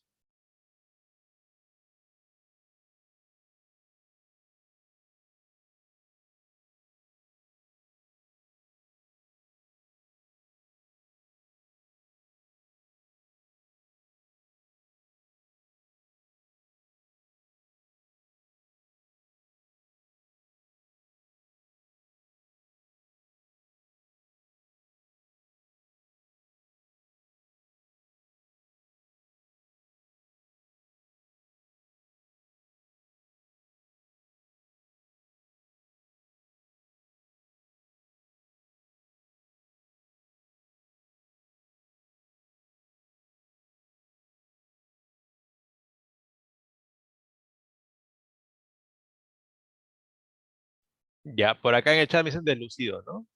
Ya, por acá en el chat me dicen deslucido, ¿no?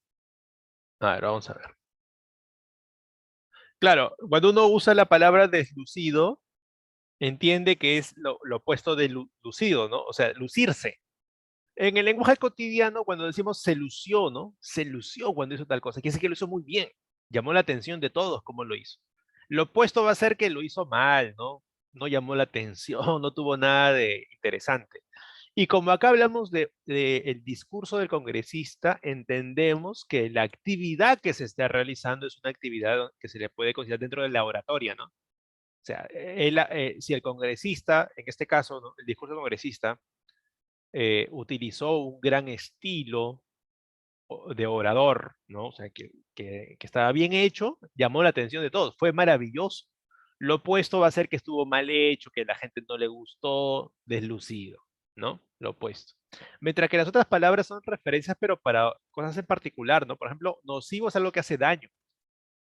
A ver, vamos a ver. Claro, cuando uno usa la palabra deslucido, entiende que es lo opuesto de lucido, ¿no? O sea, lucirse. En el lenguaje cotidiano, cuando decimos se lució, ¿no? Se lució cuando hizo tal cosa. Quiere decir que lo hizo muy bien. Llamó la atención de todos cómo lo hizo. Lo opuesto va a ser que lo hizo mal, ¿no? No llamó la atención, no tuvo nada de interesante. Y como acá hablamos de el discurso del congresista, entendemos que la actividad que se está realizando es una actividad que se le puede considerar dentro de la oratoria, ¿no? sea, si el congresista, en este caso, ¿no? El discurso congresista, utilizó un gran estilo de orador, ¿no? O sea, que estaba bien hecho, llamó la atención de todos, fue maravilloso. Lo opuesto va a ser que estuvo mal hecho, que la gente no le gustó, deslucido, ¿no? Lo opuesto. Mientras que las otras palabras son referencias, pero para cosas en particular, ¿no? Por ejemplo, nocivo es algo que hace daño,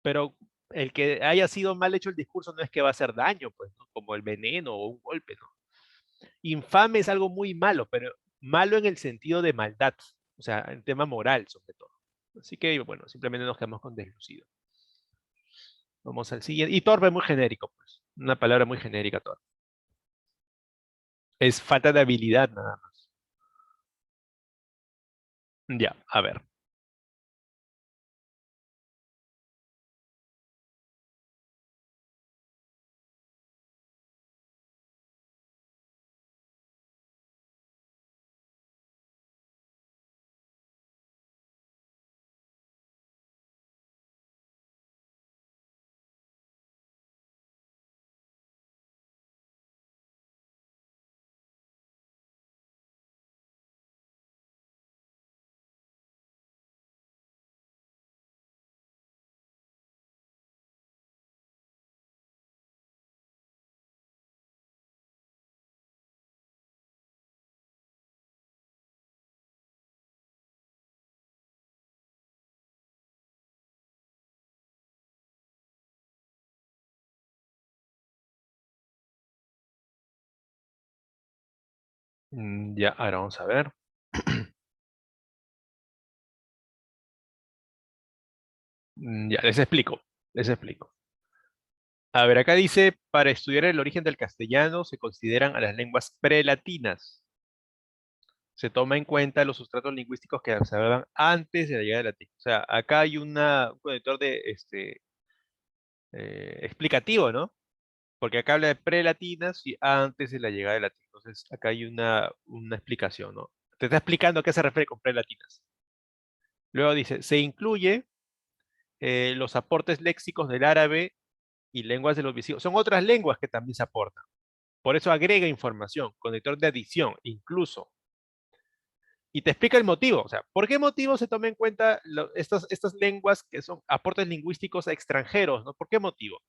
pero el que haya sido mal hecho el discurso no es que va a hacer daño, pues, ¿no? Como el veneno o un golpe, ¿no? Infame es algo muy malo, pero malo en el sentido de maldad, o sea, en tema moral sobre todo. Así que, bueno, simplemente nos quedamos con deslucido. Vamos al siguiente. Y torpe es muy genérico, pues. Una palabra muy genérica, torpe. Es falta de habilidad nada más. Ya, a ver. Ya, ahora vamos a ver. Ya, les explico. Les explico. A ver, acá dice, para estudiar el origen del castellano se consideran a las lenguas prelatinas. Se toma en cuenta los sustratos lingüísticos que se hablaban antes de la llegada del latín. O sea, acá hay un conector de explicativo, ¿no? Porque acá habla de prelatinas y antes de la llegada del latín. Entonces, acá hay una explicación, ¿no? Te está explicando a qué se refiere con prelatinas. Luego dice, se incluye los aportes léxicos del árabe y lenguas de los visigodos. Son otras lenguas que también se aportan. Por eso agrega información, conector de adición, incluso. Y te explica el motivo, o sea, ¿por qué motivo se toma en cuenta estas lenguas que son aportes lingüísticos a extranjeros, ¿no? ¿Por qué motivo?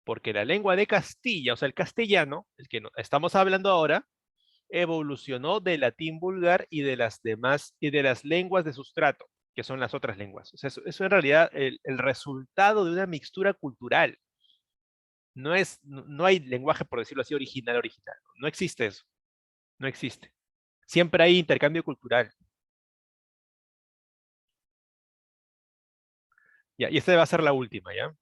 Porque la lengua de Castilla, o sea, el castellano, el que estamos hablando ahora, evolucionó del latín vulgar y de las demás, y de las lenguas de sustrato, que son las otras lenguas. O sea, eso en realidad el resultado de una mixtura cultural. No hay lenguaje, por decirlo así, original, original. No existe eso, no existe. Siempre hay intercambio cultural. Ya, y esta va a ser la última, ¿ya?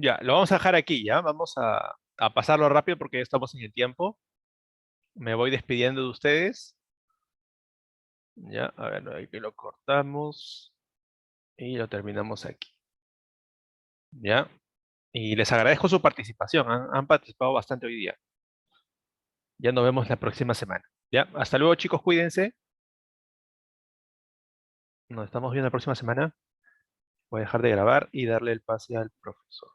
Ya, lo vamos a dejar aquí, ¿ya? Vamos a pasarlo rápido porque ya estamos en el tiempo. Me voy despidiendo de ustedes. Ya, a ver, aquí lo cortamos y lo terminamos aquí. ¿Ya? Y les agradezco su participación. Han participado bastante hoy día. Ya nos vemos la próxima semana. ¿Ya? Hasta luego, chicos. Cuídense. Nos estamos viendo la próxima semana. Voy a dejar de grabar y darle el pase al profesor.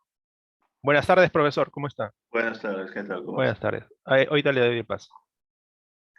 Buenas tardes, profesor. ¿Cómo está? Buenas tardes, ¿qué tal? ¿Cómo Buenas estás? tardes. Ahorita le doy el pase.